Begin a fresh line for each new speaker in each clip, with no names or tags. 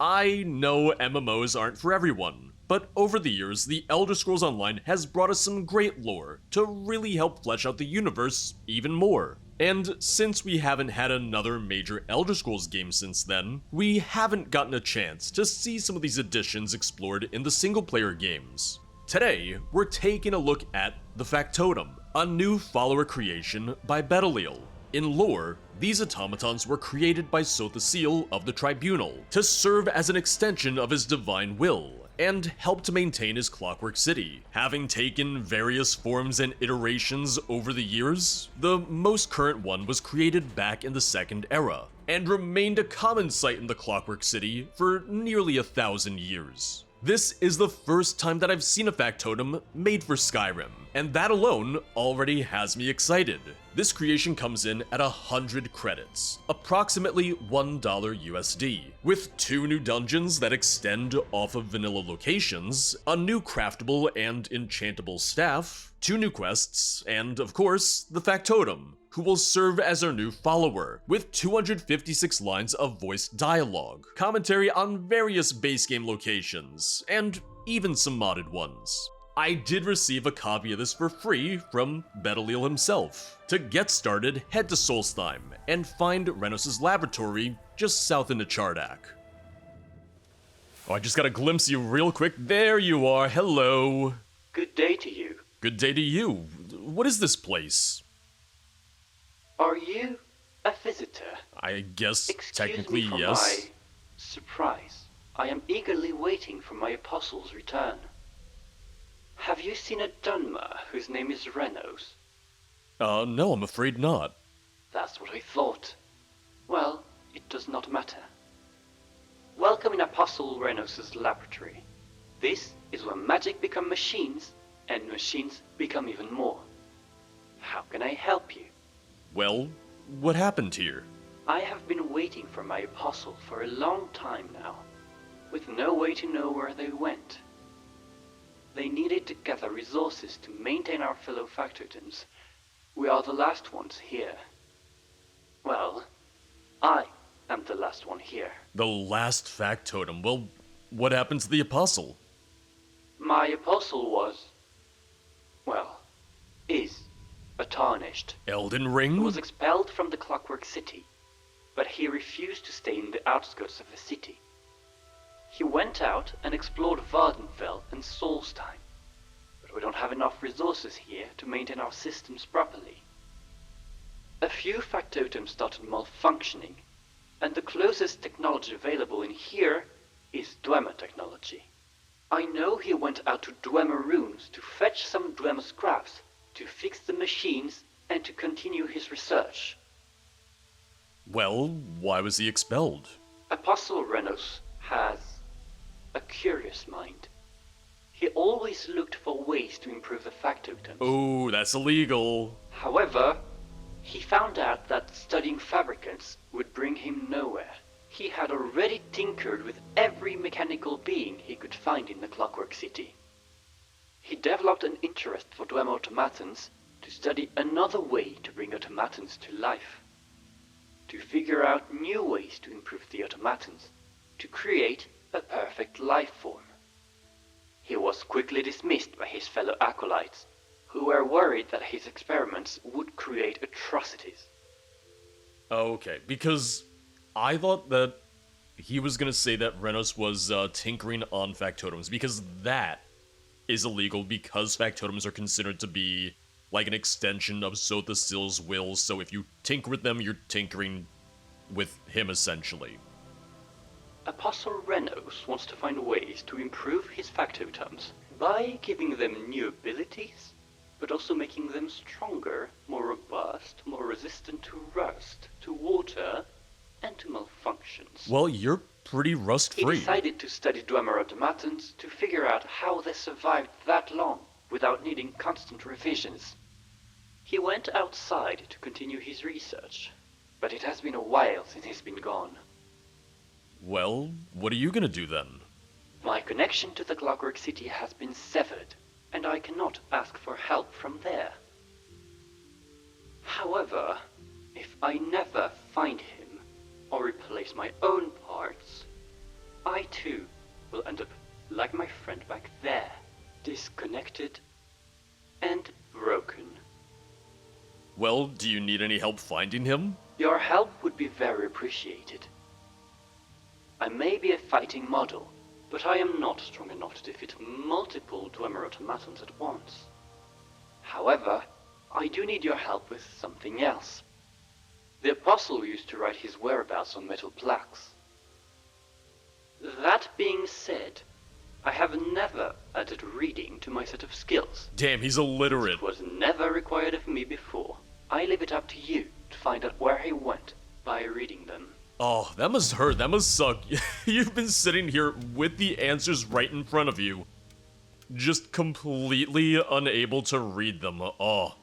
I know MMOs aren't for everyone, but over the years, the Elder Scrolls Online has brought us some great lore to really help flesh out the universe even more. And since we haven't had another major Elder Scrolls game since then, we haven't gotten a chance to see some of these additions explored in the single-player games. Today, we're taking a look at the Factotum, a new follower creation by Epilogue. In lore, these automatons were created by Sothasil of the Tribunal to serve as an extension of his divine will and help to maintain his Clockwork City. Having taken various forms and iterations over the years, the most current one was created back in the Second Era and remained a common sight in the Clockwork City for nearly 1,000 years. This is the first time that I've seen a Factotum made for Skyrim, and that alone already has me excited. This creation comes in at 100 credits, approximately $1 USD, with 2 new dungeons that extend off of vanilla locations, a new craftable and enchantable staff, 2 new quests, and of course, the Factotum, who will serve as our new follower, with 256 lines of voiced dialogue, commentary on various base game locations, and even some modded ones. I did receive a copy of this for free from Epilogue himself. To get started, head to Solstheim and find Renos' laboratory just south into Chardak. Oh, I just got a glimpse of you real quick. There you are, hello.
Good day to you.
Good day to you. What is this place?
Are you a visitor?
I guess
Excuse
technically
me for
yes.
my surprise. I am eagerly waiting for my apostle's return. Have you seen a Dunmer whose name is Renos?
No, I'm afraid not.
That's what I thought. Well, it does not matter. Welcome in Apostle Renos' laboratory. This is where magic become machines, and machines become even more. How can I help you?
Well, what happened here?
I have been waiting for my apostle for a long time now, with no way to know where they went. They needed to gather resources to maintain our fellow Factotums. We are the last ones here. Well, I am the last one here.
The last Factotum. Well, what happened to the Apostle?
My apostle was, well, is a tarnished.
Elden
He
Ring?
was expelled from the Clockwork City, but he refused to stay in the outskirts of the city. He went out and explored Vardenfell and Solstheim, but we don't have enough resources here to maintain our systems properly. A few Factotums started malfunctioning, and the closest technology available in here is Dwemer technology. I know he went out to Dwemer runes to fetch some Dwemer scraps, to fix the machines, and to continue his research.
Well, why was he expelled?
Apostle Renos has a curious mind. He always looked for ways to improve the Factotums.
Oh, that's illegal.
However, he found out that studying fabricants would bring him nowhere. He had already tinkered with every mechanical being he could find in the Clockwork City. He developed an interest for Dwemer automatons to study another way to bring automatons to life. To figure out new ways to improve the automatons, to create a perfect life form. He was quickly dismissed by his fellow acolytes, who were worried that his experiments would create atrocities.
Okay, because I thought that he was gonna say that Renos was tinkering on Factotums, because that is illegal because Factotums are considered to be like an extension of Sothasil's will, so if you tinker with them, you're tinkering with him essentially.
Apostle Renos wants to find ways to improve his Factotums by giving them new abilities, but also making them stronger, more robust, more resistant to rust, to water, and to malfunctions.
Well, you're pretty
He
rust-free.
decided to study Dwemer automatons to figure out how they survived that long without needing constant revisions. He went outside to continue his research, but it has been a while since he's been gone.
Well, what are you gonna do then?
My connection to the Clockwork City has been severed, and I cannot ask for help from there. However, if I never find him, or replace my own parts, I too will end up like my friend back there, disconnected and broken.
Well, do you need any help finding him?
Your help would be very appreciated. I may be a fighting model, but I am not strong enough to defeat multiple Dwemer automatons at once. However, I do need your help with something else. The Apostle used to write his whereabouts on metal plaques. That being said, I have never added reading to my set of skills.
Damn, he's illiterate.
It was never required of me before. I leave it up to you to find out where he went by reading them.
Oh, that must hurt. That must suck. You've been sitting here with the answers right in front of you, just completely unable to read them. Oh,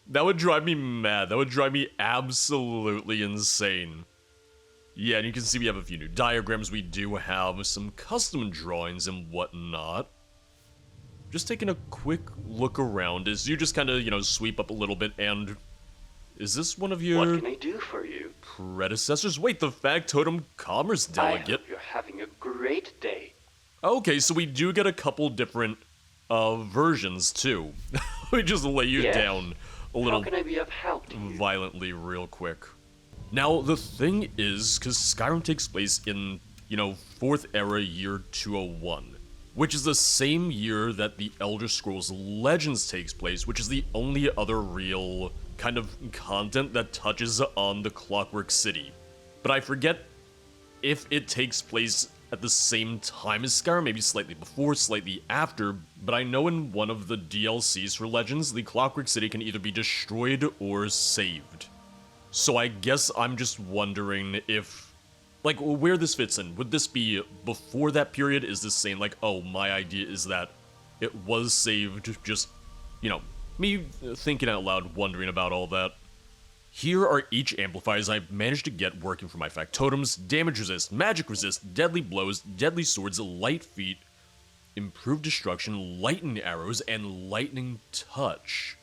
that would drive me mad. That would drive me absolutely insane. Yeah, and you can see we have a few new diagrams. We do have some custom drawings and whatnot. Just taking a quick look around as you just kind of, sweep up a little bit. And is this one of your...
What can I do for you?
Predecessors? Wait, the Factotum Commerce Delegate.
I hope you're having a great day.
Okay, so we do get a couple different versions too. We just lay you down a little...
How can I be of help to you?
Violently real quick. Now, the thing is, because Skyrim takes place in, 4th Era year 201, which is the same year that the Elder Scrolls Legends takes place, which is the only other real kind of content that touches on the Clockwork City. But I forget if it takes place at the same time as Skyrim, maybe slightly before, slightly after, but I know in one of the DLCs for Legends, the Clockwork City can either be destroyed or saved. So I guess I'm just wondering if, where this fits in. Would this be before that period? Is this saying, oh, my idea is that it was saved, just, me thinking out loud, wondering about all that. Here are each amplifiers I've managed to get working for my Factotums: damage resist, magic resist, deadly blows, deadly swords, light feet, improved destruction, lightning arrows, and lightning touch.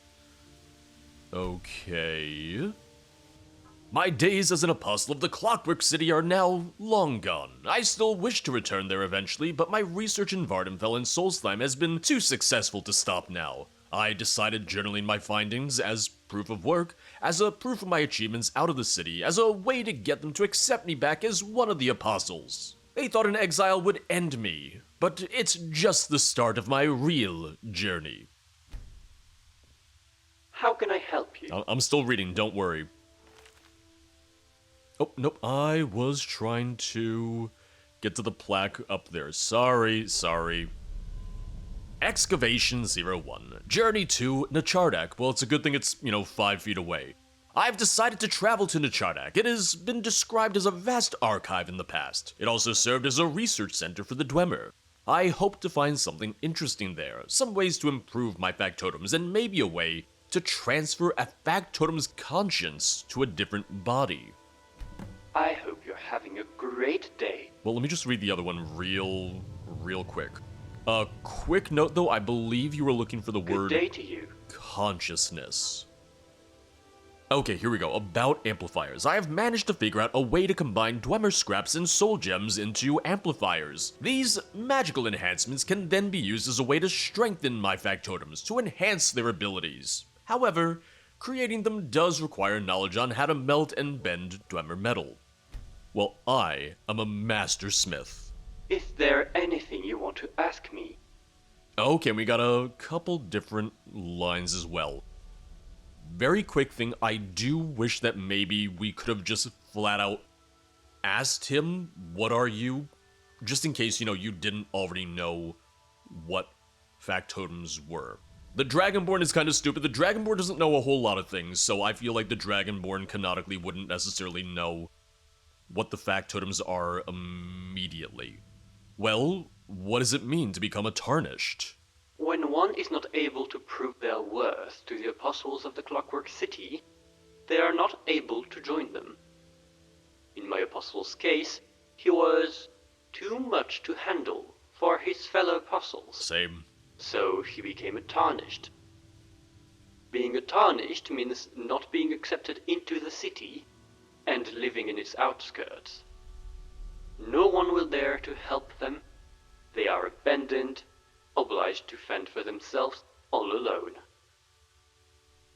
Okay... My days as an apostle of the Clockwork City are now long gone. I still wish to return there eventually, but my research in Vardenfell and Solstheim has been too successful to stop now. I decided journaling my findings as proof of work, as a proof of my achievements out of the city, as a way to get them to accept me back as one of the apostles. They thought an exile would end me, but it's just the start of my real journey.
How can I help you?
I'm still reading, don't worry. Oh, nope, I was trying to get to the plaque up there. Sorry. Excavation 01. Journey to Nechardak. Well, it's a good thing it's, 5 feet away. I've decided to travel to Nechardak. It has been described as a vast archive in the past. It also served as a research center for the Dwemer. I hope to find something interesting there, some ways to improve my Factotums, and maybe a way to transfer a Factotum's conscience to a different body.
I hope you're having a great day.
Well, let me just read the other one real quick. Quick note though, I believe you were looking for the word...
Good day to you.
Consciousness. Okay, here we go. About amplifiers. I have managed to figure out a way to combine Dwemer scraps and soul gems into amplifiers. These magical enhancements can then be used as a way to strengthen my Factotums, to enhance their abilities. However, creating them does require knowledge on how to melt and bend Dwemer metal. Well, I am a master smith.
Is there anything you want to ask me?
Okay, we got a couple different lines as well. Very quick thing, I do wish that maybe we could have just flat out asked him, what are you? Just in case, you didn't already know what Factotums were. The Dragonborn is kind of stupid. The Dragonborn doesn't know a whole lot of things, so I feel like the Dragonborn canonically wouldn't necessarily know what the Factotums are immediately. Well, what does it mean to become a Tarnished?
When one is not able to prove their worth to the apostles of the Clockwork City, they are not able to join them. In my apostle's case, he was too much to handle for his fellow apostles.
Same.
So he became a Tarnished. Being a Tarnished means not being accepted into the city and living in its outskirts. No one will dare to help them obliged to fend for themselves all alone.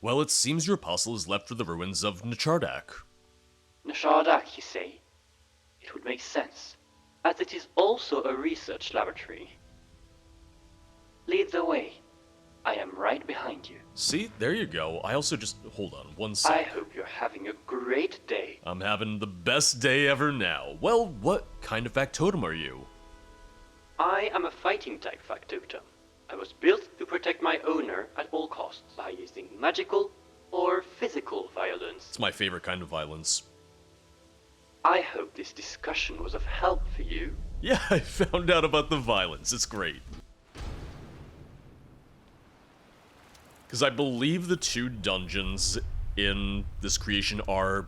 Well, it seems your apostle is left for the ruins of Nchardak.
Nchardak, you say? It would make sense, as it is also a research laboratory. Lead the way. I am right behind you.
See, there you go. I also just... hold on, one
I
sec.
hope you're having a great day.
I'm having the best day ever now. Well, what kind of factotum are you?
I am a fighting type Factotum. I was built to protect my owner at all costs by using magical or physical violence.
It's my favorite kind of violence.
I hope this discussion was of help for you.
Yeah, I found out about the violence. It's great. Because I believe the 2 dungeons in this creation are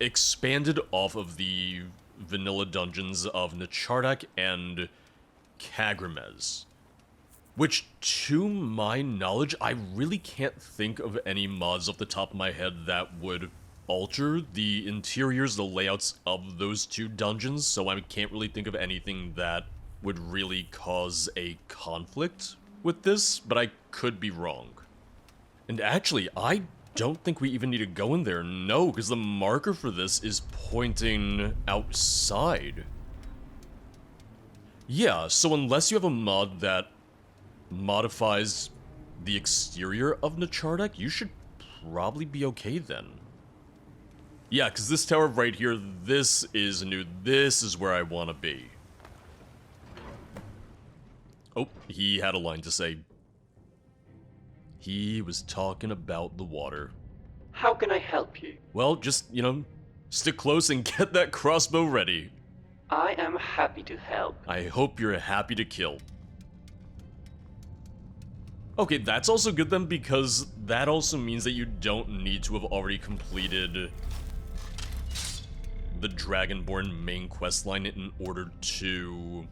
expanded off of the vanilla dungeons of Nchardak and Kagrimez. Which, to my knowledge, I really can't think of any mods off the top of my head that would alter the interiors, the layouts of those 2 dungeons, so I can't really think of anything that would really cause a conflict with this, but I could be wrong. And actually, I don't think we even need to go in there, no, because the marker for this is pointing outside. Yeah, so unless you have a mod that modifies the exterior of Nchardak, you should probably be okay then. Yeah, because this tower right here, this is new. This is where I want to be. Oh, he had a line to say. He was talking about the water.
How can I help you?
Well, just, stick close and get that crossbow ready.
I am happy to help.
I hope you're happy to kill. Okay, that's also good then, because that also means that you don't need to have already completed the Dragonborn main questline in order to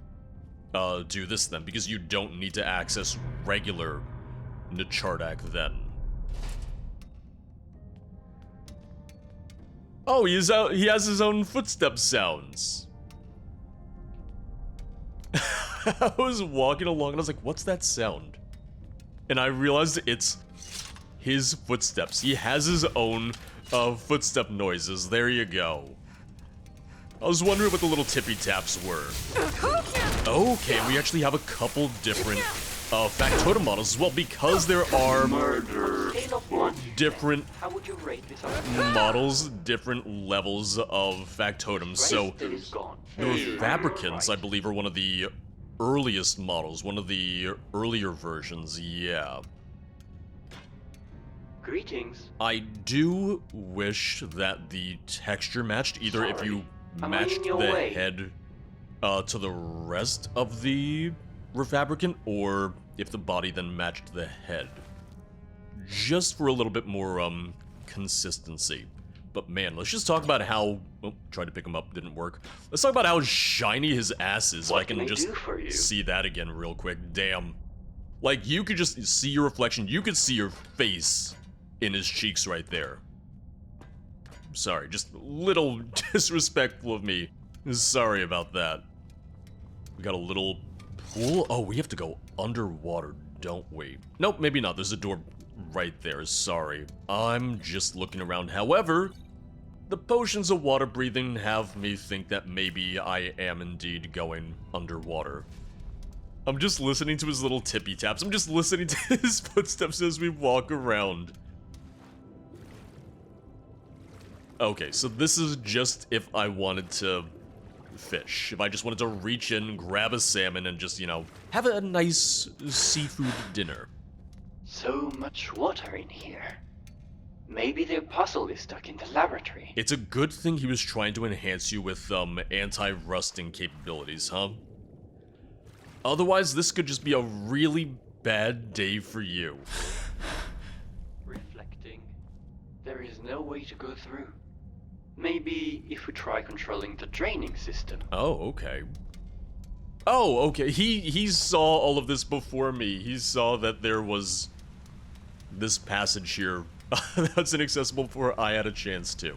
do this then, because you don't need to access regular Nchardak then. Oh, he has his own footstep sounds. I was walking along and I was like, what's that sound? And I realized it's his footsteps. He has his own footstep noises. There you go. I was wondering what the little tippy taps were. Okay, we actually have a couple different Factotum models as well, because there are different
How would you rate this
models, different levels of Factotum. So the Fabricants, I believe, are one of the earliest models, one of the earlier versions, yeah.
Greetings.
I do wish that the texture matched, either if you matched the head to the rest of the Refabricant, or if the body then matched the head. Just for a little bit more consistency. But man, let's just talk about how... Oh, tried to pick him up, didn't work. Let's talk about how shiny his ass is. If I can just see that again real quick. Damn. Like, you could just see your reflection. You could see your face in his cheeks right there. Sorry, just a little disrespectful of me. Sorry about that. We got a little pool. Oh, we have to go underwater, don't we? Nope, maybe not. There's a door right there. Sorry. I'm just looking around. However, the potions of water breathing have me think that maybe I am indeed going underwater. I'm just listening to his little tippy taps. I'm just listening to his footsteps as we walk around. Okay, so this is just if I wanted to fish. If I just wanted to reach in, grab a salmon, and just, have a nice seafood dinner.
So much water in here. Maybe their puzzle is stuck in the laboratory.
It's a good thing he was trying to enhance you with, anti-rusting capabilities, huh? Otherwise, this could just be a really bad day for you.
Reflecting. There is no way to go through. Maybe if we try controlling the draining system.
Oh, okay. Oh, okay. He saw all of this before me. He saw that there was this passage here that's inaccessible before I had a chance to.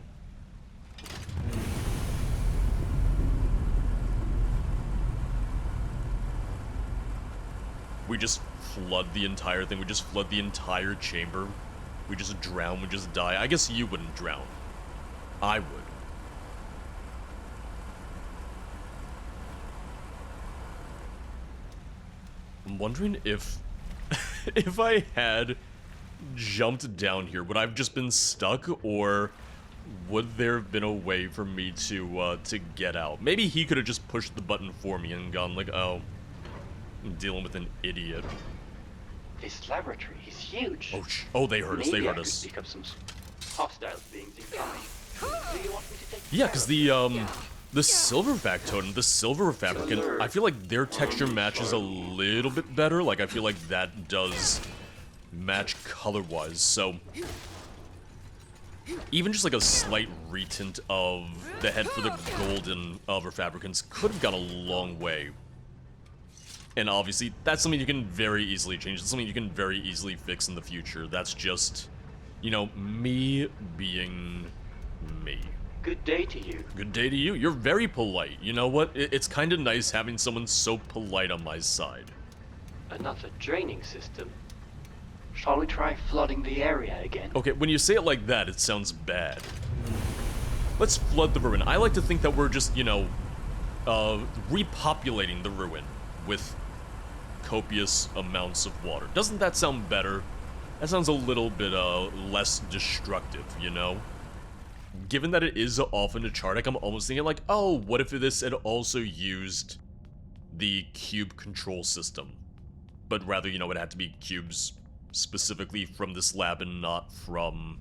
We just flood the entire thing. We just flood the entire chamber. We just drown. We just die. I guess you wouldn't drown. I would. I'm wondering if... if I had jumped down here, would I have just been stuck, or would there have been a way for me to get out? Maybe he could have just pushed the button for me and gone like, oh, I'm dealing with an idiot.
This laboratory is huge.
Oh, they heard us. They heard
Maybe I
us.
could pick up some hostile beings incoming. Do you want me to take
Yeah, because the silver Factotum, the silver fabricant, I feel like their texture matches a little bit better. Like, I feel like that does match color-wise, so even just like a slight retint of the head for the golden fabricants could have gone a long way. And obviously, that's something you can very easily change. It's something you can very easily fix in the future. That's just, you know, me being me.
Good day to you.
Good day to you. You're very polite. You know what? It's kind of nice having someone so polite on my side.
Another draining system. Shall we try flooding the area again?
Okay, when you say it like that, it sounds bad. Let's flood the ruin. I like to think that we're just, you know, repopulating the ruin with copious amounts of water. Doesn't that sound better? That sounds a little bit, less destructive, you know? Given that it is often a chart deck, I'm almost thinking like, oh, what if this had also used the cube control system? But rather, you know, it had to be cubes specifically from this lab and not from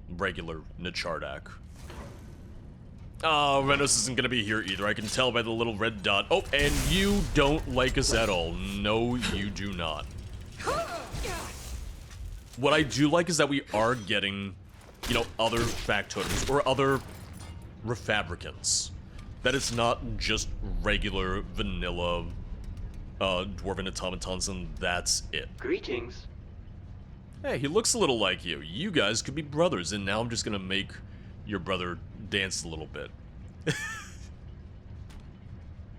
regular Nechardak. Oh, Renos isn't gonna be here either. I can tell by the little red dot. Oh, and you don't like us at all. No, you do not. What I do like is that we are getting, you know, other Factotums or other refabricants. That it's not just regular vanilla dwarven automatons and that's it.
Greetings.
Hey, he looks a little like you. You guys could be brothers, and now I'm just gonna make your brother dance a little bit.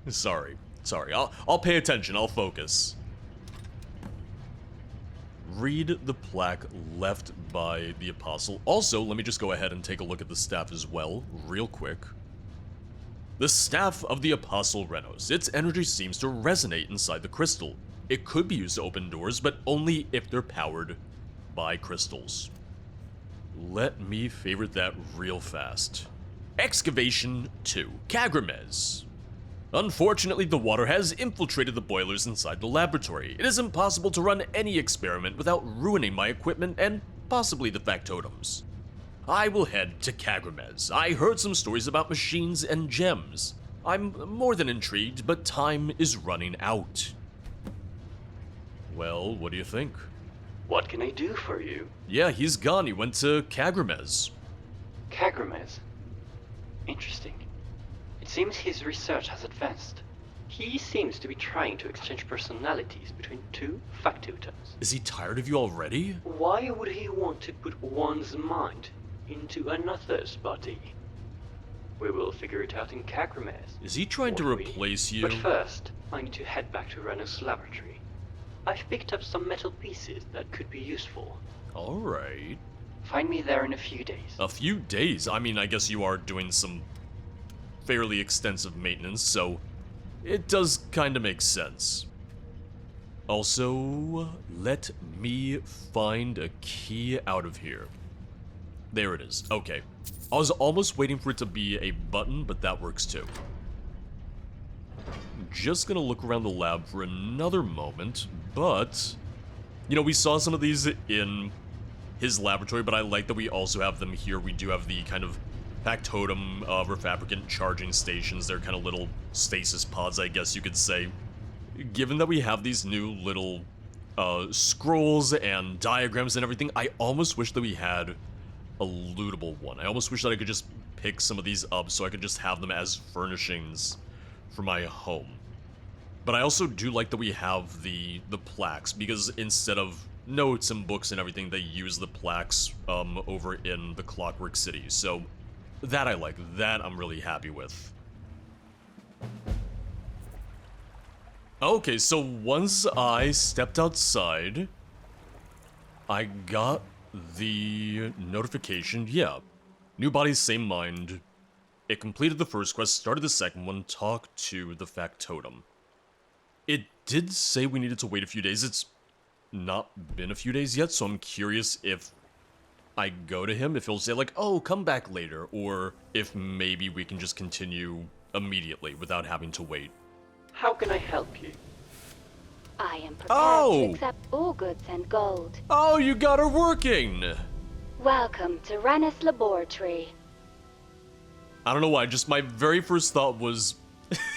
Sorry. I'll pay attention. I'll focus. Read the plaque left by the apostle. Also, let me just go ahead and take a look at the staff as well, real quick. The staff of the apostle Renos. Its energy seems to resonate inside the crystal. It could be used to open doors, but only if they're powered by crystals. Let me favorite that real fast. Excavation 2. Kagramez. Unfortunately, the water has infiltrated the boilers inside the laboratory. It is impossible to run any experiment without ruining my equipment and possibly the Factotums. I will head to Kagramez. I heard some stories about machines and gems. I'm more than intrigued, but time is running out. Well, what do you think?
What can I do for you?
Yeah, he's gone. He went to Kagramez.
Kagramez. Interesting. It seems his research has advanced. He seems to be trying to exchange personalities between two Factotums.
Is he tired of you already?
Why would he want to put one's mind into another's body? We will figure it out in Kagramez.
Is he trying to replace you?
But first, I need to head back to Renos' laboratory. I've picked up some metal pieces that could be useful.
Alright.
Find me there in a few days.
A few days? I mean, I guess you are doing some fairly extensive maintenance, so it does kind of make sense. Also, let me find a key out of here. There it is. Okay. I was almost waiting for it to be a button, but that works too. Just gonna look around the lab for another moment, but you know, we saw some of these in his laboratory, but I like that we also have them here. We do have the kind of Factotum refabricant charging stations. They're kind of little stasis pods, I guess you could say. Given that we have these new little scrolls and diagrams and everything, I almost wish that we had a lootable one. I almost wish that I could just pick some of these up so I could just have them as furnishings for my home. But I also do like that we have the plaques, because instead of notes and books and everything, they use the plaques over in the Clockwork City. So that I like. That I'm really happy with. Okay, so once I stepped outside, I got the notification, yeah. New body, same mind. It completed the first quest, started the second one, talked to the Factotum. It did say we needed to wait a few days. It's not been a few days yet, so I'm curious if I go to him, if he'll say like, oh, come back later, or if maybe we can just continue immediately without having to wait.
How can I help you?
I am prepared
Oh!
to accept all goods and gold.
Oh, you got her working!
Welcome to Renus Laboratory.
I don't know why, just my very first thought was,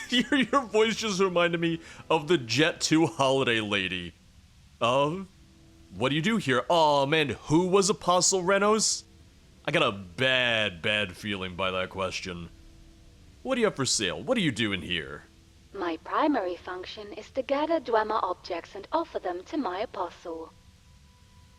your voice just reminded me of the Jet 2 holiday lady. What do you do here? Aw, man, who was Apostle Renos? I got a bad feeling by that question. What do you have for sale? What are you doing here?
My primary function is to gather Dwemer objects and offer them to my apostle.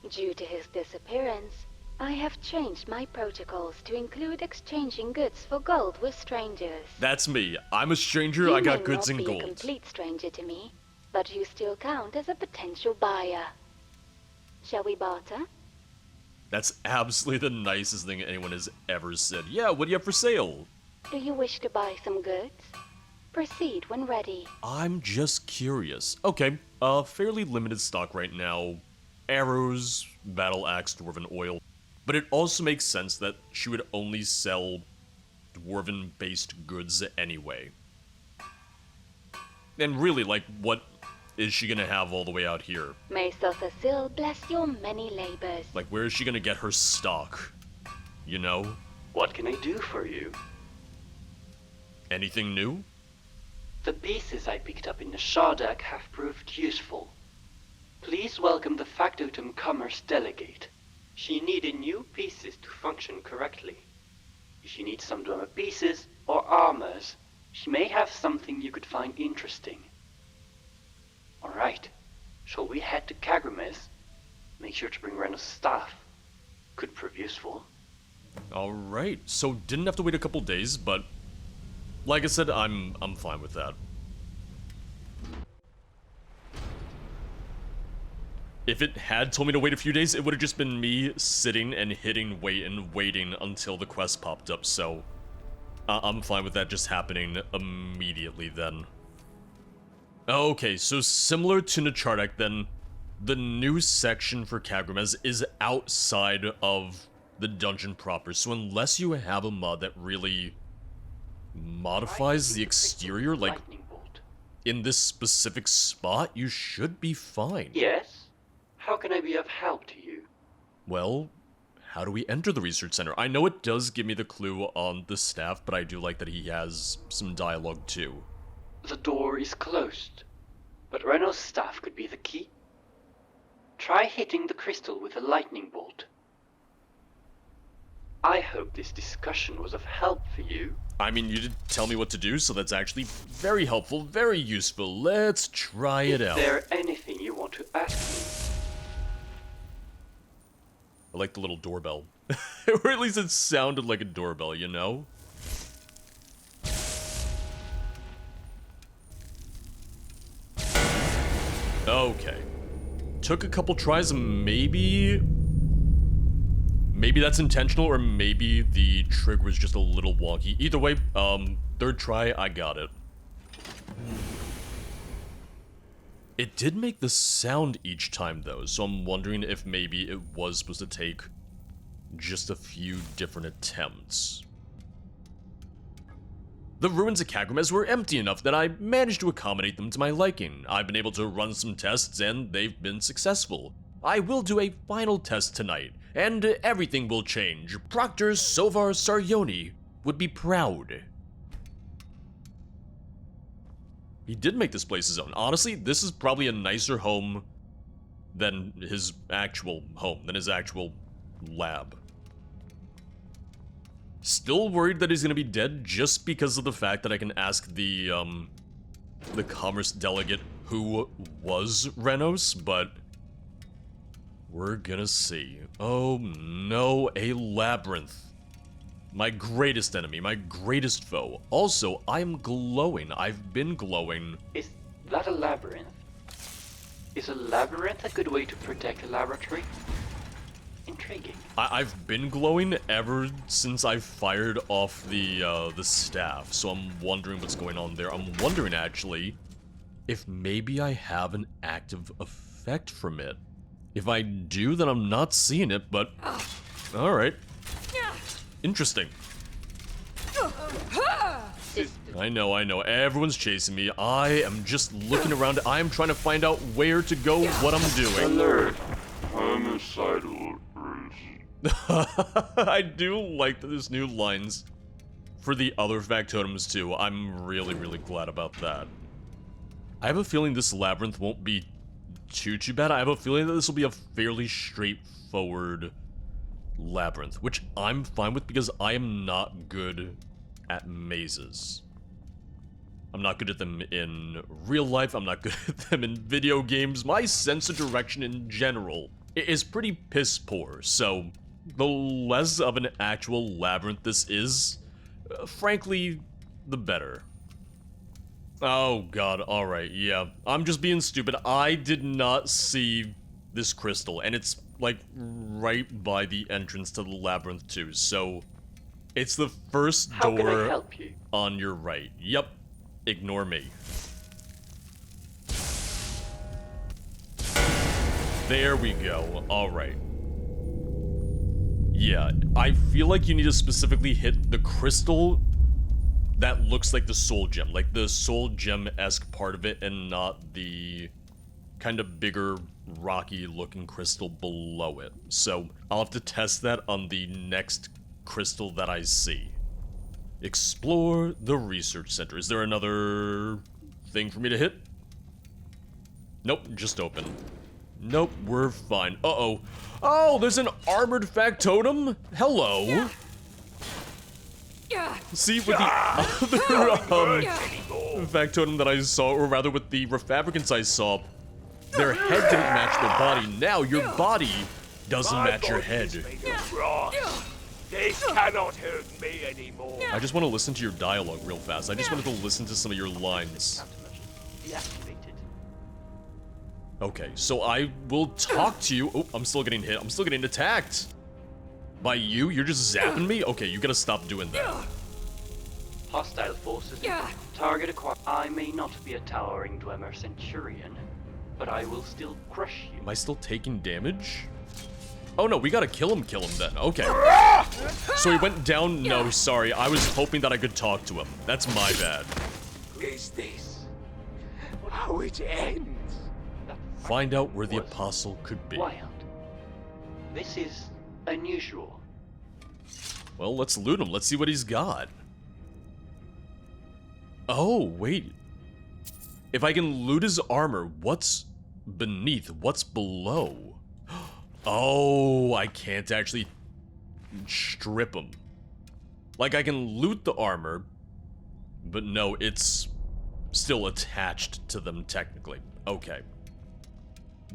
Due to his disappearance, I have changed my protocols to include exchanging goods for gold with strangers.
That's me. I'm a stranger, I got goods and
You may
gold.
not be a complete stranger to me, but you still count as a potential buyer. Shall we barter?
That's absolutely the nicest thing anyone has ever said. Yeah, what do you have for sale?
Do you wish to buy some goods? Proceed when ready.
I'm just curious. Okay, fairly limited stock right now. Arrows, battle axe, dwarven oil. But it also makes sense that she would only sell dwarven-based goods anyway. And really, like, what is she gonna have all the way out here?
May Sothasil bless your many labors.
Like, where is she gonna get her stock? You know?
What can I do for you?
Anything new?
The pieces I picked up in the Shardak have proved useful. Please welcome the Factotum Commerce Delegate. She needed new pieces to function correctly. If you need some Dwemer pieces or armors, she may have something you could find interesting. Alright, shall we head to Kagrimes? Make sure to bring Renos' staff. Could prove useful.
Alright, so didn't have to wait a couple days, but like I said, I'm fine with that. If it had told me to wait a few days, it would have just been me sitting and hitting wait and waiting until the quest popped up, so I'm fine with that just happening immediately then. Okay, so similar to Nachardak then, the new section for Kagrimes is outside of the dungeon proper, so unless you have a mod that really modifies the exterior, like in this specific spot, you should be fine.
Yes? How can I be of help to you?
Well, how do we enter the research center? I know it does give me the clue on the staff, but I do like that he has some dialogue too.
The door is closed, but Renos' staff could be the key. Try hitting the crystal with a lightning bolt. I hope this discussion was of help for you.
I mean, you did tell me what to do, so that's actually very helpful, very useful. Let's try it out.
Is there anything you want to ask me?
I like the little doorbell. Or at least it sounded like a doorbell, you know? Okay. Took a couple tries, maybe that's intentional, or maybe the trigger was just a little wonky. Either way, third try, I got it. It did make the sound each time, though, so I'm wondering if maybe it was supposed to take just a few different attempts. The ruins of Kagrimes were empty enough that I managed to accommodate them to my liking. I've been able to run some tests, and they've been successful. I will do a final test tonight, and everything will change. Proctor Sovar Saryoni would be proud. He did make this place his own. Honestly, this is probably a nicer home than his actual home, than his actual lab. Still worried that he's gonna be dead just because of the fact that I can ask the commerce delegate who was Renos, but we're gonna see. Oh no, a labyrinth. My greatest enemy, my greatest foe. Also, I'm glowing. I've been glowing.
Is that a labyrinth? Is a labyrinth a good way to protect a laboratory? Intriguing.
I've been glowing ever since I fired off the staff, so I'm wondering what's going on there. I'm wondering, actually, if maybe I have an active effect from it. If I do, then I'm not seeing it, but... Alright. Interesting. I know. Everyone's chasing me. I am just looking around. I am trying to find out where to go, what I'm doing.
Alert! Homicidal
I do like these new lines for the other Factotums too. I'm really glad about that. I have a feeling this labyrinth won't be too bad. I have a feeling that this will be a fairly straightforward labyrinth, which I'm fine with because I am not good at mazes. I'm not good at them in real life. I'm not good at them in video games. My sense of direction in general is pretty piss poor, so the less of an actual labyrinth this is, frankly, the better. Oh god, alright, yeah. I'm just being stupid. I did not see this crystal, and it's, like, right by the entrance to the labyrinth, too, so... It's the first
How can I
door
help you?
on your right. Yep. Ignore me. There we go. Alright. Yeah, I feel like you need to specifically hit the crystal that looks like the soul gem. Like the soul gem-esque part of it, and not the kind of bigger, rocky-looking crystal below it. So, I'll have to test that on the next crystal that I see. Explore the research center. Is there another thing for me to hit? Nope, just open. Nope, we're fine. Uh-oh. Oh, there's an armored factotum? Hello. See, with the other factotum that I saw, or rather with the refabricants I saw, their head didn't match their body. Now your body doesn't match your head.
This cannot hurt me anymore.
I just want to listen to your dialogue real fast. I just wanted to listen to some of your lines.
Deactivated.
Okay, so I will talk to you. Oh, I'm still getting hit. I'm still getting attacked. By you? You're just zapping me? Okay, you gotta stop doing that.
Hostile forces. Target acquired. I may not be a towering Dwemer Centurion, but I will still crush you.
Am I still taking damage? Oh no, we gotta kill him then. Okay. So he went down? No, sorry. I was hoping that I could talk to him. That's my bad.
Is this how it ends?
Find out where the apostle could be.
Wild. This is unusual.
Well, let's loot him. Let's see what he's got. Oh, wait. If I can loot his armor, what's beneath? What's below? Oh, I can't actually strip him. Like, I can loot the armor, but no, it's still attached to them technically. Okay.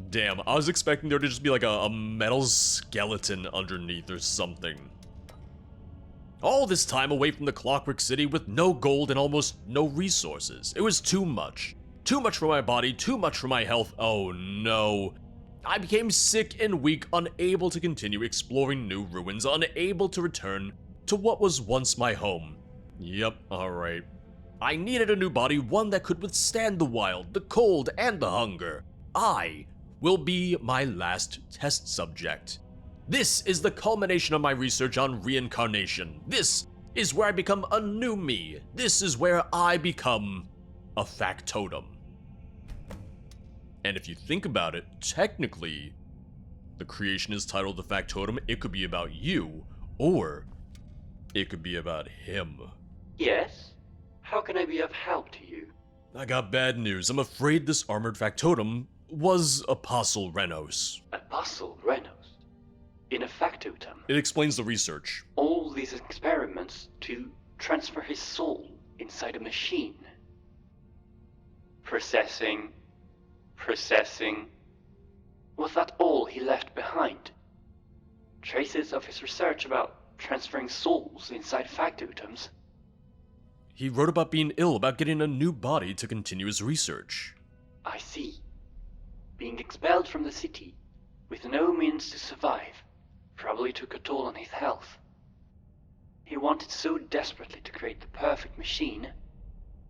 Damn, I was expecting there to just be like a metal skeleton underneath or something. All this time away from the Clockwork City with no gold and almost no resources. It was too much. Too much for my body, too much for my health. Oh no. I became sick and weak, unable to continue exploring new ruins, unable to return to what was once my home. Yep, alright. I needed a new body, one that could withstand the wild, the cold, and the hunger. I will be my last test subject. This is the culmination of my research on reincarnation. This is where I become a new me. This is where I become a factotum. And if you think about it, technically, the creation is titled The Factotum. It could be about you, or it could be about him.
Yes? How can I be of help to you?
I got bad news. I'm afraid this armored factotum was Apostle Renos.
Apostle Renos? In a factotum?
It explains the research.
All these experiments to transfer his soul inside a machine. Processing. Was that all he left behind? Traces of his research about transferring souls inside factotums?
He wrote about being ill, about getting a new body to continue his research.
I see. Being expelled from the city, with no means to survive, probably took a toll on his health. He wanted so desperately to create the perfect machine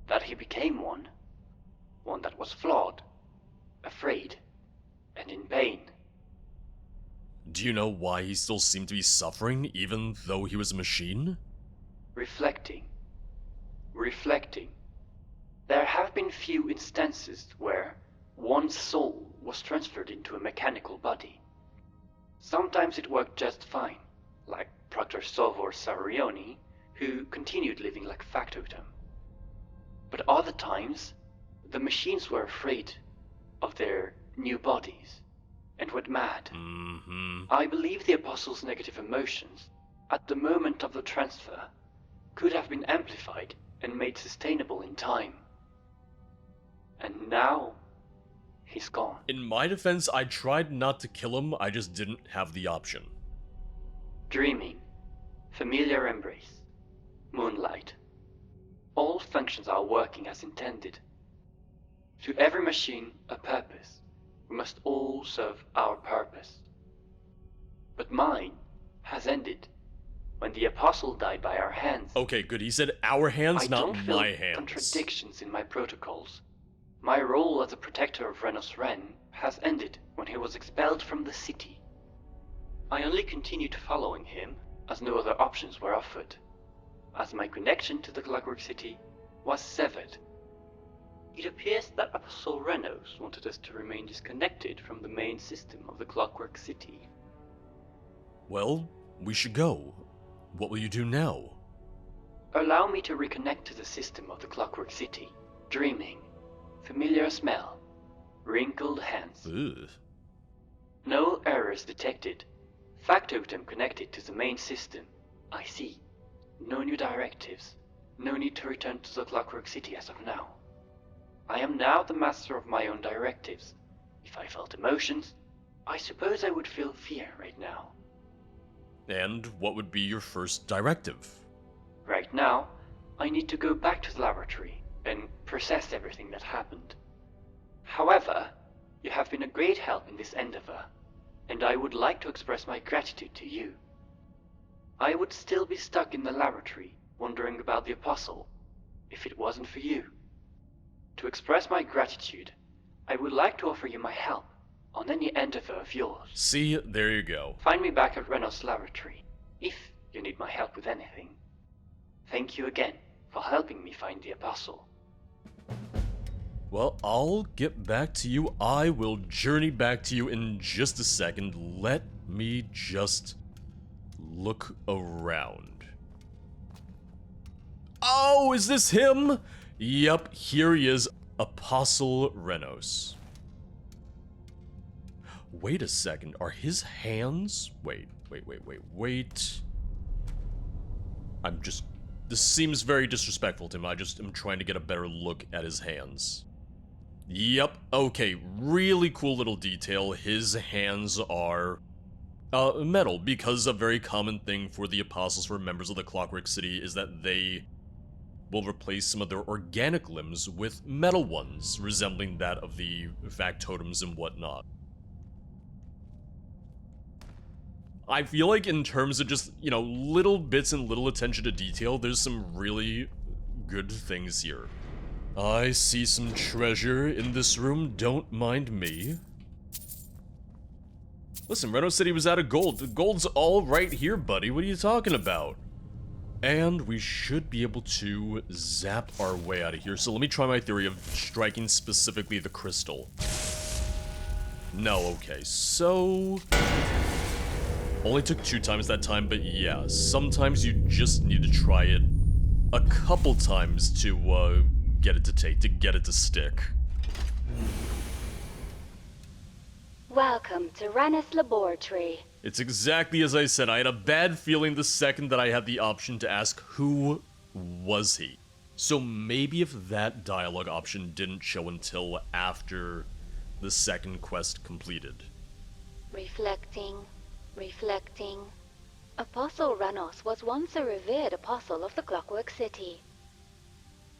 that he became one. One that was flawed, afraid, and in pain.
Do you know why he still seemed to be suffering, even though he was a machine?
Reflecting. There have been few instances where one's soul was transferred into a mechanical body. Sometimes it worked just fine, like Proctor Sovor Sarioni, who continued living like Factotum. But other times, the machines were afraid of their new bodies and went mad. I believe the Apostle's negative emotions, at the moment of the transfer, could have been amplified and made sustainable in time. And now, he's gone.
In my defense, I tried not to kill him, I just didn't have the option.
Dreaming, familiar embrace, moonlight. All functions are working as intended. To every machine, a purpose. We must all serve our purpose. But mine has ended when the Apostle died by our hands.
Okay, good. He said our hands,
I
not
don't feel
my hands.
contradictions in my protocols. My role as a protector of Renos Ren has ended when he was expelled from the city. I only continued following him as no other options were offered, as my connection to the Clockwork City was severed. It appears that Apostle Renos wanted us to remain disconnected from the main system of the Clockwork City.
Well, we should go. What will you do now?
Allow me to reconnect to the system of the Clockwork City. Dreaming. Familiar smell. Wrinkled hands.
Ugh.
No errors detected. Factotum connected to the main system. I see. No new directives. No need to return to the Clockwork City as of now. I am now the master of my own directives. If I felt emotions, I suppose I would feel fear right now.
And what would be your first directive?
Right now, I need to go back to the laboratory and process everything that happened. However, you have been a great help in this endeavor, and I would like to express my gratitude to you. I would still be stuck in the laboratory, wondering about the Apostle, if it wasn't for you. To express my gratitude, I would like to offer you my help on any endeavor of yours.
See, there you go.
Find me back at Renos' laboratory, if you need my help with anything. Thank you again for helping me find the Apostle.
Well, I'll get back to you. I will journey back to you in just a second. Let me just look around. Oh, is this him? Yep, here he is, Apostle Renos. Wait a second, are his hands? Wait. This seems very disrespectful to him. I just am trying to get a better look at his hands. Yep, okay, really cool little detail. His hands are metal, because a very common thing for the Apostles, for members of the Clockwork City, is that they will replace some of their organic limbs with metal ones, resembling that of the Factotums and whatnot. I feel like in terms of just, little bits and little attention to detail, there's some really good things here. I see some treasure in this room, don't mind me. Listen, Renos said he was out of gold. The gold's all right here, buddy. What are you talking about? And we should be able to zap our way out of here. So let me try my theory of striking specifically the crystal. No, okay, so... Only took 2 times that time, but yeah, sometimes you just need to try it a couple times to get it to stick.
Welcome to Renos Laboratory.
It's exactly as I said. I had a bad feeling the second that I had the option to ask who was he. So maybe if that dialogue option didn't show until after the second quest completed.
Reflecting. Apostle Renos was once a revered apostle of the Clockwork City.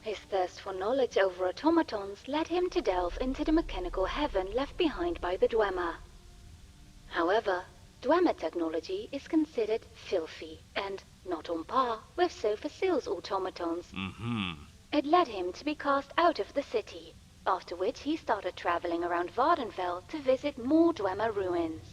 His thirst for knowledge over automatons led him to delve into the mechanical heaven left behind by the Dwemer. However, Dwemer technology is considered filthy and not on par with so facile's automatons. It led him to be cast out of the city, after which he started traveling around Vardenfell to visit more Dwemer ruins.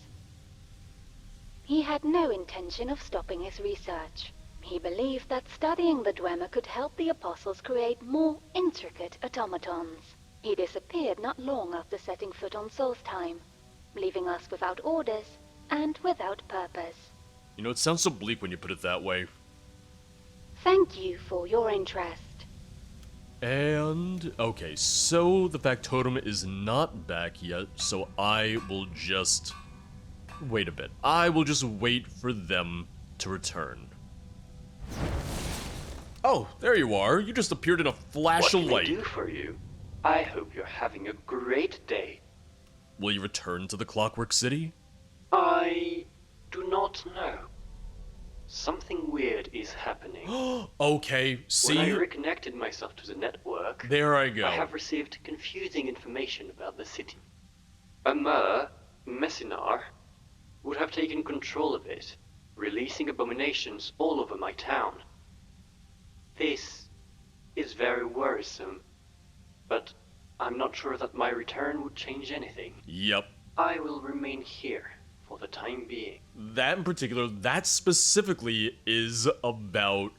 He had no intention of stopping his research. He believed that studying the Dwemer could help the Apostles create more intricate automatons. He disappeared not long after setting foot on Solstheim, leaving us without orders and without purpose.
You know, it sounds so bleak when you put it that way.
Thank you for your interest.
And, okay, so the Factotum is not back yet, so I will just wait a bit. I will just wait for them to return. Oh, there you are. You just appeared in a flash of light.
What can I do for you? I hope you're having a great day.
Will you return to the Clockwork City?
I do not know. Something weird is happening.
Okay, see?
When I reconnected myself to the network,
There I go.
I have received confusing information about the city. Amur, Messinar, would have taken control of it, releasing abominations all over my town. This is very worrisome, but I'm not sure that my return would change anything.
Yep.
I will remain here for the time being.
That in particular, that specifically is about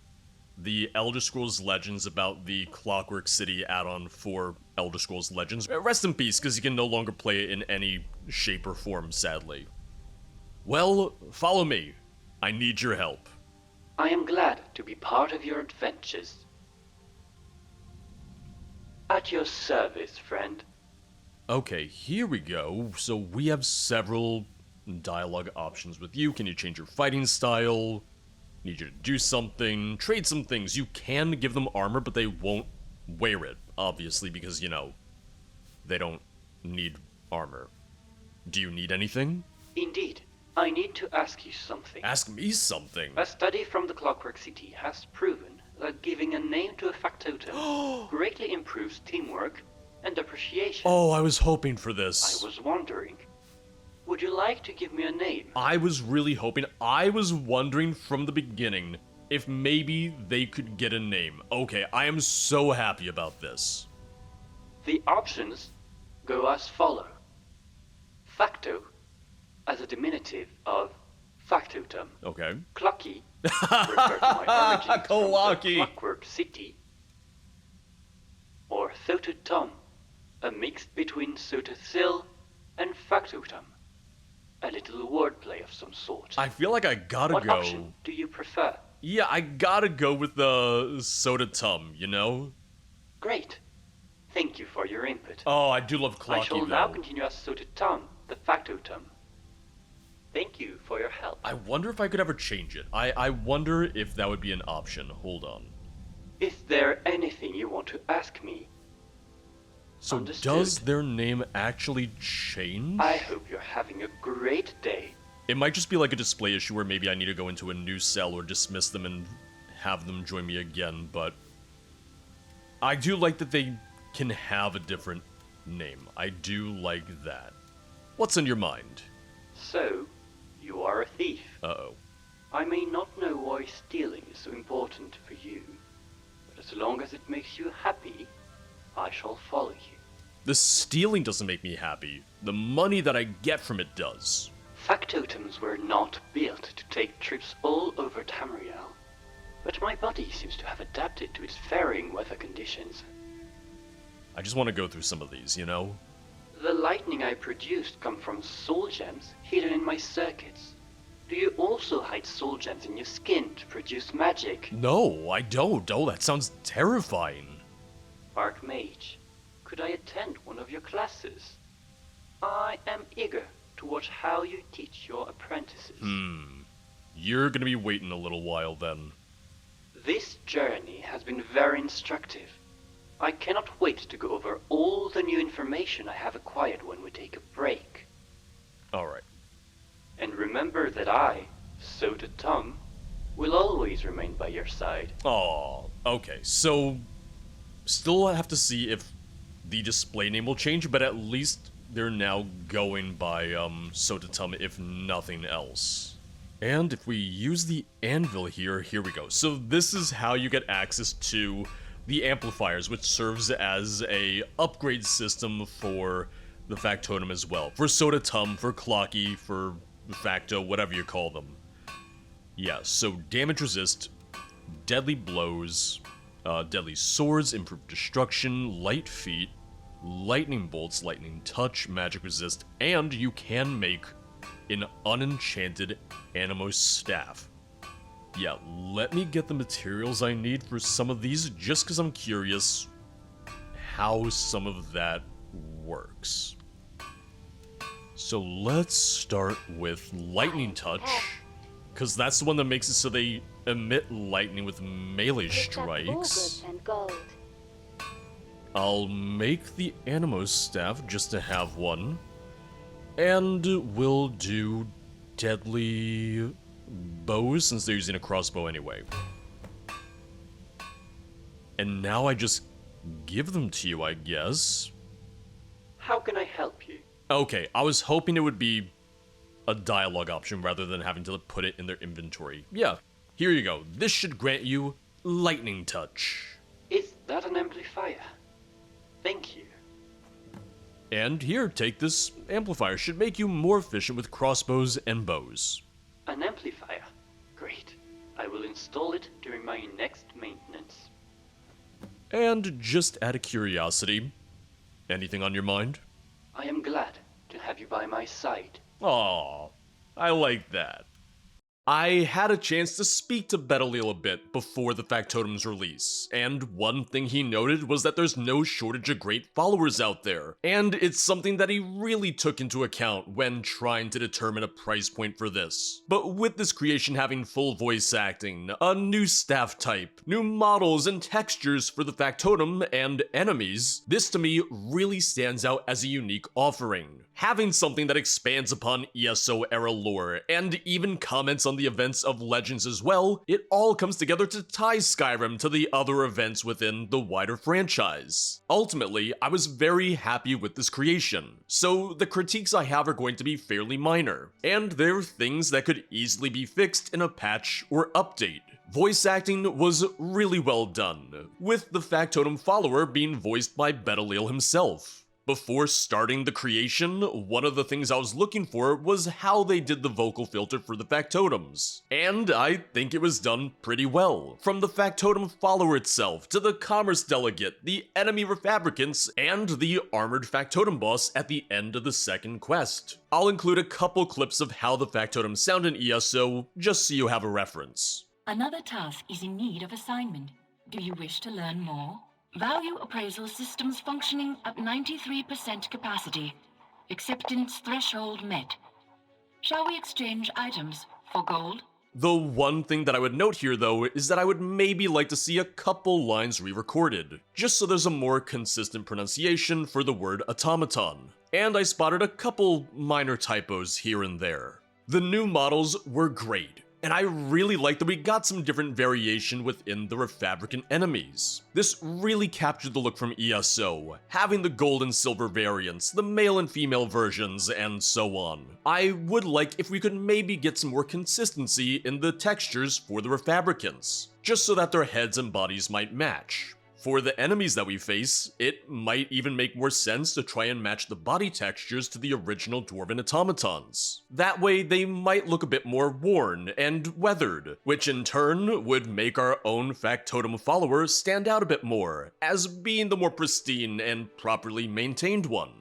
the Elder Scrolls Legends, about the Clockwork City add-on for Elder Scrolls Legends. Rest in peace, because you can no longer play it in any shape or form, sadly. Well, follow me. I need your help.
I am glad to be part of your adventures. At your service, friend.
Okay, here we go. So we have several dialogue options with you. Can you change your fighting style? Need you to do something. Trade some things. You can give them armor, but they won't wear it, obviously, because, you know, they don't need armor. Do you need anything?
Indeed. I need to ask you something.
Ask me something.
A study from the Clockwork City has proven that giving a name to a factotum greatly improves teamwork and appreciation.
Oh, I was hoping for this.
I was wondering, would you like to give me a name?
I was really hoping. I was wondering from the beginning if maybe they could get a name. Okay, I am so happy about this.
The options go as follow. Facto, as a diminutive of Factotum.
Okay.
Clocky, refer to my origins from the
Clocky.
Clockwork City. Or Thototum, a mix between Sotothil and Factotum. A little wordplay of some sort.
I feel like I gotta
What
go.
option do you prefer?
Yeah, I gotta go with the Soda Tum, you know?
Great. Thank you for your input.
Oh, I do love
I shall
Clocky,
now
though.
continue as Sototum, the Factotum. Thank you for your help.
I wonder if I could ever change it. I wonder if that would be an option. Hold on.
Is there anything you want to ask me?
So
Understood.
does their name actually change?
I hope you're having a great day.
It might just be like a display issue where maybe I need to go into a new cell or dismiss them and have them join me again, but I do like that they can have a different name. I do like that. What's in your mind?
So, you are a thief.
Uh-oh.
I may not know why stealing is so important for you, but as long as it makes you happy, I shall follow you.
The stealing doesn't make me happy. The money that I get from it does.
Factotums were not built to take trips all over Tamriel, but my body seems to have adapted to its varying weather conditions.
I just want to go through some of these, you know?
The lightning I produced come from soul gems hidden in my circuits. Do you also hide soul gems in your skin to produce magic?
No, I don't. Oh, that sounds terrifying.
Archmage, could I attend one of your classes? I am eager to watch how you teach your apprentices.
You're gonna be waiting a little while then.
This journey has been very instructive. I cannot wait to go over all the new information I have acquired when we take a break.
Alright.
And remember that I, Sototum, will always remain by your side.
Oh, okay. So, Still have to see if the display name will change, but at least they're now going by Factotum, if nothing else. And if we use the anvil here we go. So this is how you get access to the amplifiers, which serves as a upgrade system for the Factotum as well. For Factotum, for Clocky, for Facto, whatever you call them. Yeah, so damage resist, deadly blows, deadly swords, improved destruction, light feet, lightning bolts, lightning touch, magic resist, and you can make an unenchanted Animo staff. Yeah, let me get the materials I need for some of these, just because I'm curious how some of that works. So let's start with lightning touch, because that's the one that makes it so they emit lightning with melee strikes. I'll make the Animo staff just to have one. And we'll do deadly bows since they're using a crossbow anyway. And now I just give them to you, I guess.
How can I help you?
Okay, I was hoping it would be a dialogue option rather than having to put it in their inventory. Yeah, here you go. This should grant you lightning touch.
Is that an amplifier? Thank you.
And here, take this amplifier. Should make you more efficient with crossbows and bows.
An amplifier? Great. I will install it during my next maintenance.
And just out of curiosity, anything on your mind?
I am glad to have you by my side.
Aw, I like that. I had a chance to speak to Betelgeuse a bit before the Factotum's release, and one thing he noted was that there's no shortage of great followers out there, and it's something that he really took into account when trying to determine a price point for this. But with this creation having full voice acting, a new staff type, new models and textures for the Factotum and enemies, this to me really stands out as a unique offering. Having something that expands upon ESO era lore, and even comments on the events of Legends as well, it all comes together to tie Skyrim to the other events within the wider franchise. Ultimately, I was very happy with this creation, so the critiques I have are going to be fairly minor, and they're things that could easily be fixed in a patch or update. Voice acting was really well done, with the Factotum follower being voiced by Betelgeuse himself. Before starting the creation, one of the things I was looking for was how they did the vocal filter for the Factotums, and I think it was done pretty well. From the Factotum follower itself, to the commerce delegate, the enemy refabricants, and the armored Factotum boss at the end of the second quest. I'll include a couple clips of how the Factotum sound in ESO, just so you have a reference.
Another task is in need of assignment. Do you wish to learn more? Value appraisal systems functioning at 93% capacity. Acceptance threshold met. Shall we exchange items for gold?
The one thing that I would note here though is that I would maybe like to see a couple lines re-recorded, just so there's a more consistent pronunciation for the word automaton. And I spotted a couple minor typos here and there. The new models were great, and I really like that we got some different variation within the refabricant enemies. This really captured the look from ESO, having the gold and silver variants, the male and female versions, and so on. I would like if we could maybe get some more consistency in the textures for the refabricants, just so that their heads and bodies might match. For the enemies that we face, it might even make more sense to try and match the body textures to the original Dwarven automatons. That way they might look a bit more worn and weathered, which in turn would make our own Factotum follower stand out a bit more, as being the more pristine and properly maintained one.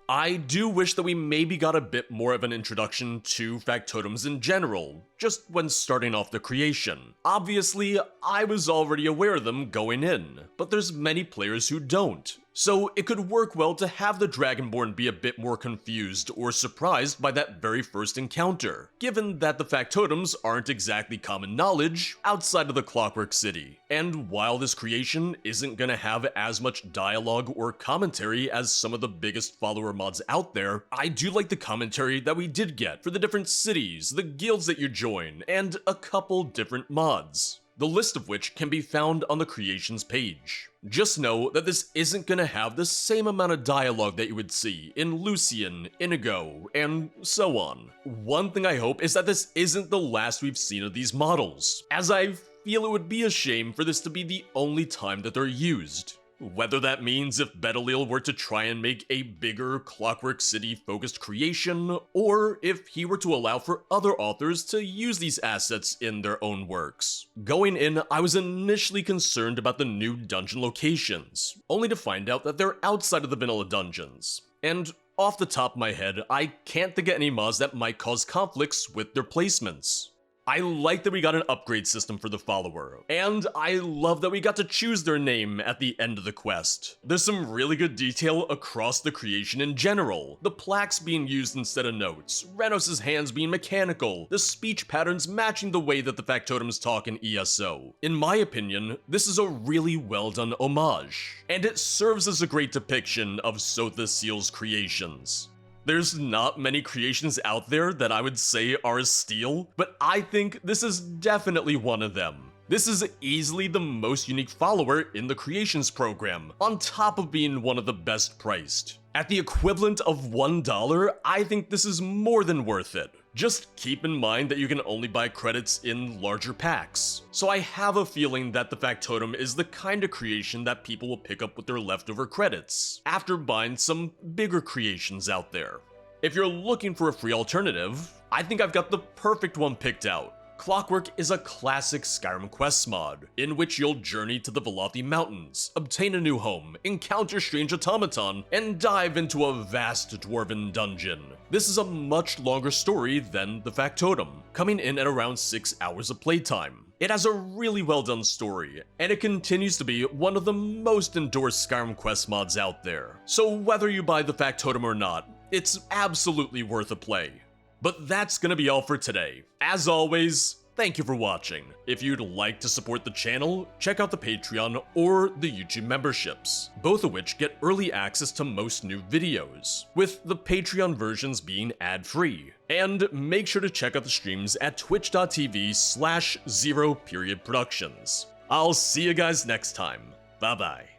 I do wish that we maybe got a bit more of an introduction to Factotums in general, just when starting off the creation. Obviously, I was already aware of them going in, but there's many players who don't. So it could work well to have the Dragonborn be a bit more confused or surprised by that very first encounter, given that the Factotums aren't exactly common knowledge outside of the Clockwork City. And while this creation isn't gonna have as much dialogue or commentary as some of the biggest follower mods out there, I do like the commentary that we did get for the different cities, the guilds that you join, and a couple different mods. the list of which can be found on the creations page. Just know that this isn't gonna have the same amount of dialogue that you would see in Lucian, Inigo, and so on. One thing I hope is that this isn't the last we've seen of these models, as I feel it would be a shame for this to be the only time that they're used. Whether that means if Bedelil were to try and make a bigger Clockwork City focused creation, or if he were to allow for other authors to use these assets in their own works. Going in, I was initially concerned about the new dungeon locations, only to find out that they're outside of the vanilla dungeons. And off the top of my head, I can't think of any mods that might cause conflicts with their placements. I like that we got an upgrade system for the follower, and I love that we got to choose their name at the end of the quest. There's some really good detail across the creation in general, the plaques being used instead of notes, Renos' hands being mechanical, the speech patterns matching the way that the Factotums talk in ESO. In my opinion, this is a really well done homage, and it serves as a great depiction of Sotha Seal's creations. There's not many creations out there that I would say are a steal, but I think this is definitely one of them. This is easily the most unique follower in the creations program, on top of being one of the best priced. At the equivalent of $1, I think this is more than worth it. Just keep in mind that you can only buy credits in larger packs, so I have a feeling that the Factotum is the kind of creation that people will pick up with their leftover credits, after buying some bigger creations out there. If you're looking for a free alternative, I think I've got the perfect one picked out. Clockwork is a classic Skyrim quest mod, in which you'll journey to the Velothi Mountains, obtain a new home, encounter strange automaton, and dive into a vast dwarven dungeon. This is a much longer story than the Factotum, coming in at around 6 hours of playtime. It has a really well done story, and it continues to be one of the most endorsed Skyrim quest mods out there. So whether you buy the Factotum or not, it's absolutely worth a play. But that's gonna be all for today. As always, thank you for watching. If you'd like to support the channel, check out the Patreon or the YouTube memberships, both of which get early access to most new videos, with the Patreon versions being ad-free. And make sure to check out the streams at twitch.tv/0periodproductions. I'll see you guys next time. Bye bye.